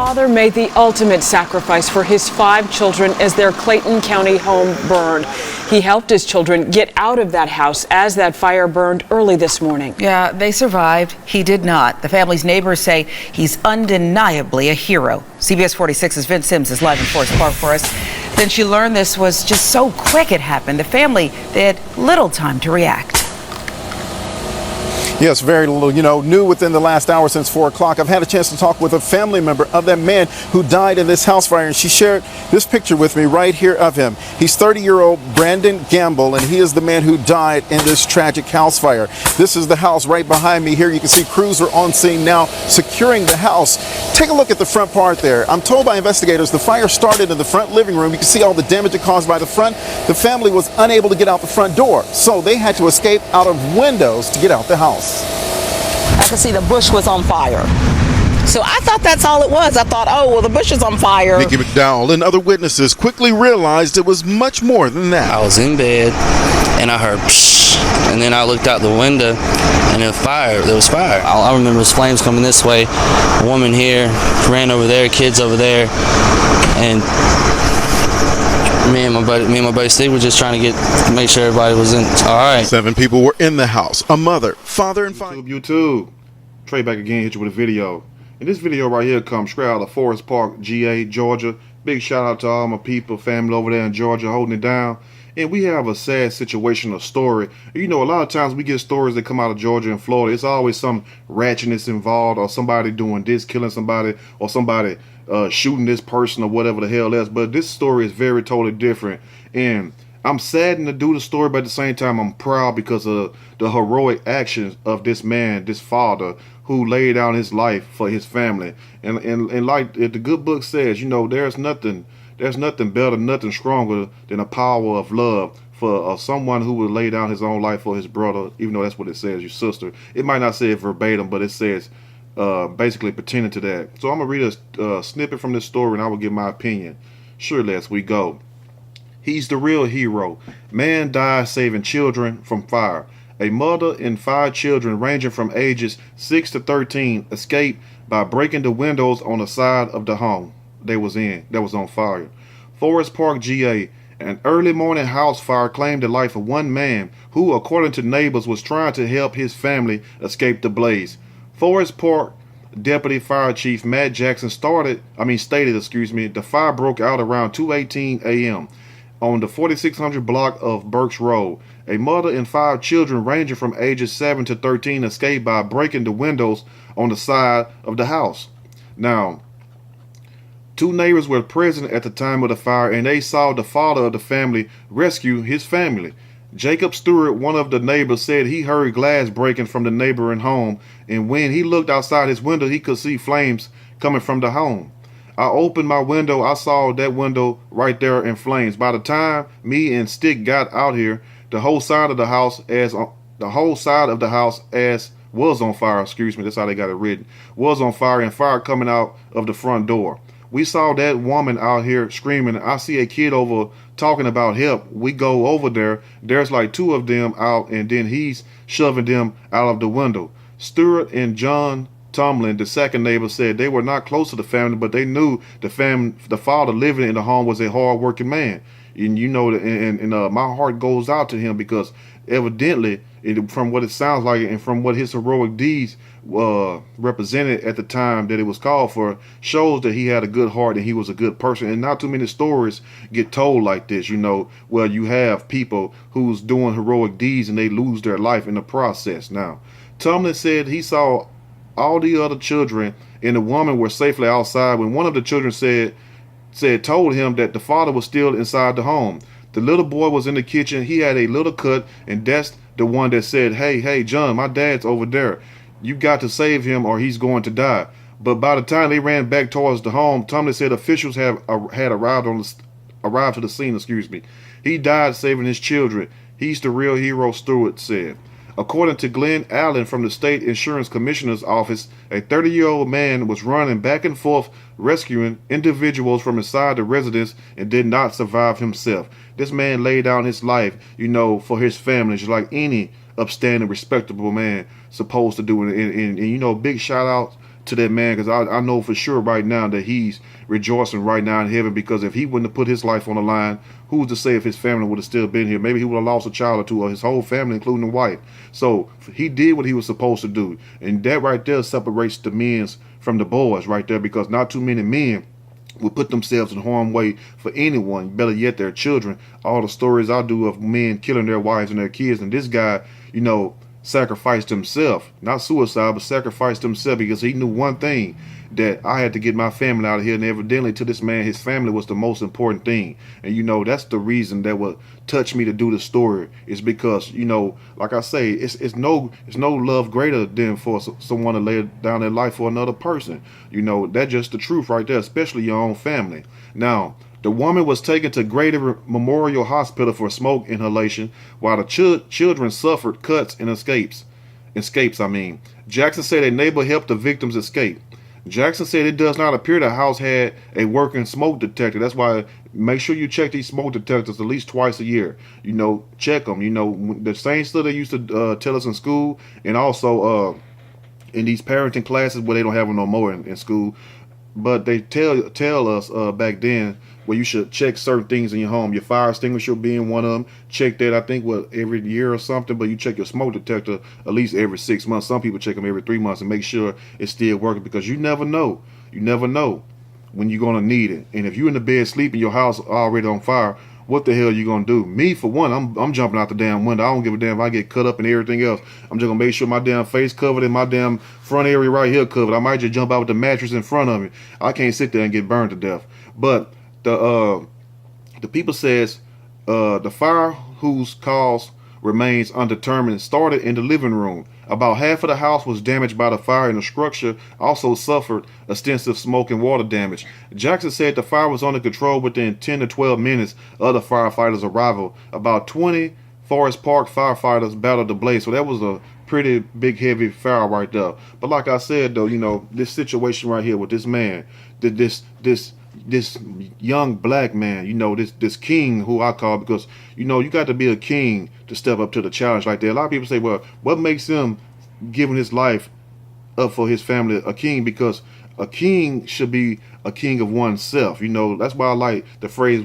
father made the ultimate sacrifice for his 5 children as their Clayton County home burned. He helped his children get out of that house as that fire burned early this morning. Yeah, they survived. He did not. The family's neighbors say he's undeniably a hero. CBS 46's Vince Sims is live in Forest Park for us. Then she learned this was just so quick it happened. The family, they had little time to react. Yes, very little, new within the last hour since 4 o'clock. I've had a chance to talk with a family member of that man who died in this house fire, and she shared this picture with me right here of him. He's 30-year-old Brandon Gamble, and he is the man who died in this tragic house fire. This is the house right behind me here. You can see crews are on scene now securing the house. Take a look at the front part there. I'm told by investigators the fire started in the front living room. You can see all the damage it caused by the front. The family was unable to get out the front door, so they had to escape out of windows to get out the house. I could see the bush was on fire. So I thought that's all it was. I thought, oh, well, the bush is on fire. Nikki McDowell and other witnesses quickly realized it was much more than that. I was in bed and I heard psh, and then I looked out the window and there was fire. I remember those flames coming this way. A woman here ran over there, kids over there, and me and my buddy Steve were just trying to make sure everybody was in all right. 7 people were in the house. A mother, father, and 5. YouTube. Trey back again, hit you with a video. And this video right here comes straight out of Forest Park, GA, Georgia. Big shout out to all my people, family over there in Georgia holding it down. And we have a sad situation, a story. A lot of times we get stories that come out of Georgia and Florida. It's always some ratchetness involved, or somebody doing this, killing somebody, or somebody shooting this person, or whatever the hell else. But this story is very totally different. And I'm saddened to do the story, but at the same time I'm proud because of the heroic actions of this man, this father, who laid down his life for his family. And like the good book says, there's nothing better, nothing stronger than the power of love for someone who would lay down his own life for his brother, even though that's what it says, your sister. It might not say it verbatim, but it says basically pertaining to that. So I'm going to read a snippet from this story, and I will give my opinion. Surely as we go. He's the real hero. Man dies saving children from fire. A mother and 5 children ranging from ages 6 to 13 escaped by breaking the windows on the side of the home that was on fire. Forest Park, GA. An early morning house fire claimed the life of one man who, according to neighbors, was trying to help his family escape the blaze. Forest Park Deputy Fire Chief Matt Jackson stated, the fire broke out around 2:18 a.m. on the 4600 block of Burks Road. A mother and 5 children ranging from ages 7 to 13 escaped by breaking the windows on the side of the house. Now, 2 neighbors were present at the time of the fire, and they saw the father of the family rescue his family. Jacob Stewart, one of the neighbors, said he heard glass breaking from the neighboring home, and when he looked outside his window, he could see flames coming from the home. I opened my window. I saw that window right there in flames. By the time me and Stick got out here, the whole side of the house was on fire. That's how they got it written. Was on fire, and fire coming out of the front door. We saw that woman out here screaming. I see a kid over talking about help. We go over there. There's like 2 of them out, and then he's shoving them out of the window. Stewart and John Tomlin, the second neighbor, said they were not close to the family, but they knew the father living in the home was a hard-working man. And my heart goes out to him because evidently, from what it sounds like and from what his heroic deeds represented at the time that it was called for, shows that he had a good heart and he was a good person. And not too many stories get told like this, where you have people who's doing heroic deeds and they lose their life in the process. Now, Tomlin said he saw all the other children and the woman were safely outside when one of the children told him that the father was still inside the home. The little boy was in the kitchen. He had a little cut, and that's the one that said, hey, John, my dad's over there. You got to save him or he's going to die. But by the time they ran back towards the home, Tomlin said officials had arrived to the scene. He died saving his children. He's the real hero, Stewart said. According to Glenn Allen from the State Insurance Commissioner's Office, a 30-year-old man was running back and forth rescuing individuals from inside the residence and did not survive himself. This man laid down his life, for his family, just like any upstanding, respectable man supposed to do. And big shout out to that man, because I know for sure right now that he's rejoicing right now in heaven, because if he wouldn't have put his life on the line, who's to say if his family would have still been here? Maybe he would have lost a child or two, or his whole family, including the wife. So he did what he was supposed to do, and that right there separates the men from the boys right there, because not too many men would put themselves in harm's way for anyone, better yet their children. All the stories I do of men killing their wives and their kids, and this guy, you know, sacrificed himself, not suicide, but sacrificed himself, because he knew one thing, that I had to get my family out of here, and evidently to this man, his family was the most important thing. And you know, that's the reason that would touch me to do the story, is because, you know, like I say, it's no love greater than for someone to lay down their life for another person. You know, that's just the truth right there, especially your own family. Now, the woman was taken to Greater Memorial Hospital for smoke inhalation, while the children suffered cuts and escapes. Jackson said a neighbor helped the victims escape. Jackson said it does not appear the house had a working smoke detector. That's why make sure you check these smoke detectors at least twice a year. You know, check them. You know, the same stuff they used to tell us in school, and also in these parenting classes where they don't have them no more in school. But they tell us back then where you should check certain things in your home. Your fire extinguisher being one of them. Check that, I think, every year or something. But you check your smoke detector at least every 6 months. Some people check them every 3 months and make sure it's still working, because you never know. You never know when you're gonna need it. And if you're in the bed sleeping, your house already on fire, what the hell are you gonna do? Me, for one, I'm jumping out the damn window. I don't give a damn if I get cut up and everything else. I'm just gonna make sure my damn face covered and my damn front area right here covered. I might just jump out with the mattress in front of me. I can't sit there and get burned to death. But the people says the fire, whose cause remains undetermined, started in the living room. About half of the house was damaged by the fire, and the structure also suffered extensive smoke and water damage. Jackson said the fire was under control within 10 to 12 minutes of the firefighters' arrival. About 20 Forest Park firefighters battled the blaze, so that was a pretty big, heavy fire right there. But like I said, though, you know, this situation right here with this man, this young black man, you know, this king, who I call, because, you know, you got to be a king to step up to the challenge like that. A lot of people say, well, what makes him giving his life up for his family a king? Because a king should be a king of oneself. You know, that's why I like the phrase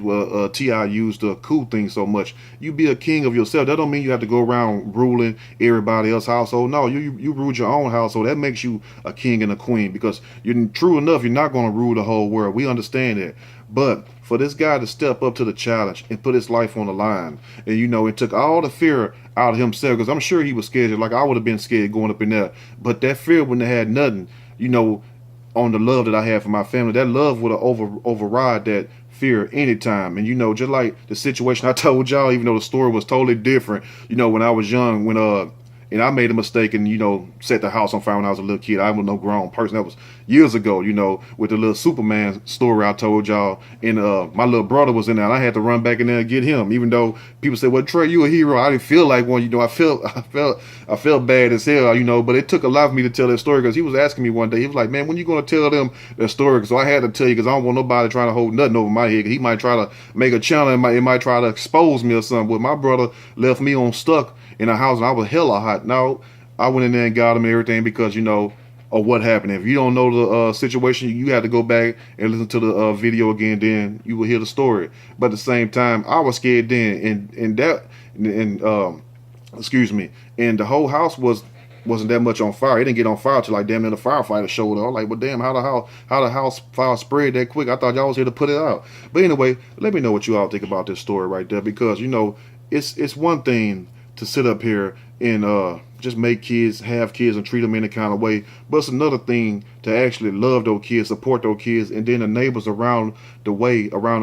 T.I. used, the cool thing, so much. You be a king of yourself. That don't mean you have to go around ruling everybody else's household. No, you rule your own household. That makes you a king and a queen, because you're true enough, you're not going to rule the whole world. We understand that. But for this guy to step up to the challenge and put his life on the line, and, you know, it took all the fear out of himself, because I'm sure he was scared, like I would have been scared going up in there. But that fear wouldn't have had nothing, you know, on the love that I have for my family. That love would have override that fear anytime. And, you know, just like the situation I told y'all, even though the story was totally different, you know, when I was young, and I made a mistake and, you know, set the house on fire when I was a little kid. I was no grown person. That was years ago, you know, with the little Superman story I told y'all. And my little brother was in there, and I had to run back in there and get him. Even though people said, well, Trey, you a hero. I didn't feel like one. You know, I felt bad as hell, you know. But it took a lot for me to tell that story, because he was asking me one day, he was like, man, when you going to tell them that story? So I had to tell you, because I don't want nobody trying to hold nothing over my head. He might try to make a channel, and it might try to expose me or something. But my brother left me on stuck in a house, and I was hella hot. Now, I went in there and got him and everything, because, you know, of what happened. If you don't know the situation, you have to go back and listen to the video again, then you will hear the story. But at the same time, I was scared then, and the whole house wasn't that much on fire. It didn't get on fire till like damn near the firefighter showed up. I was like, well, damn, how the house fire spread that quick? I thought y'all was here to put it out. But anyway, let me know what you all think about this story right there, because, you know, it's one thing to sit up here and just make kids, have kids, and treat them in a kind of way. But it's another thing to actually love those kids, support those kids, and then the neighbors around the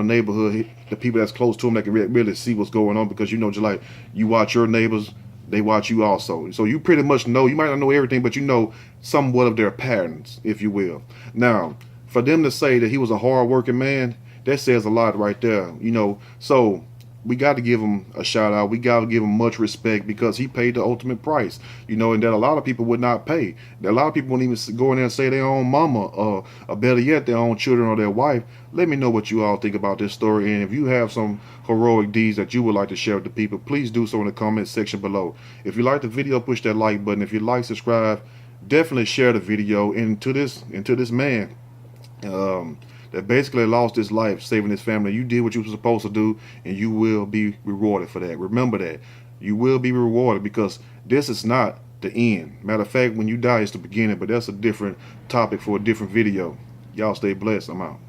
neighborhood, the people that's close to them that can really see what's going on. Because, you know, just like you watch your neighbors, they watch you also. So you pretty much know, you might not know everything, but you know somewhat of their patterns, if you will. Now, for them to say that he was a hard-working man, that says a lot right there, you know. So we got to give him a shout out. We got to give him much respect, because he paid the ultimate price, you know, and that a lot of people would not pay. That a lot of people wouldn't even go in there and say their own mama, or better yet, their own children or their wife. Let me know what you all think about this story. And if you have some heroic deeds that you would like to share with the people, please do so in the comment section below. If you like the video, push that like button. If you like, subscribe, definitely share the video into this man that basically lost his life saving his family. You did what you were supposed to do, and you will be rewarded for that. Remember that. You will be rewarded, because this is not the end. Matter of fact, when you die, it's the beginning, but that's a different topic for a different video. Y'all stay blessed. I'm out.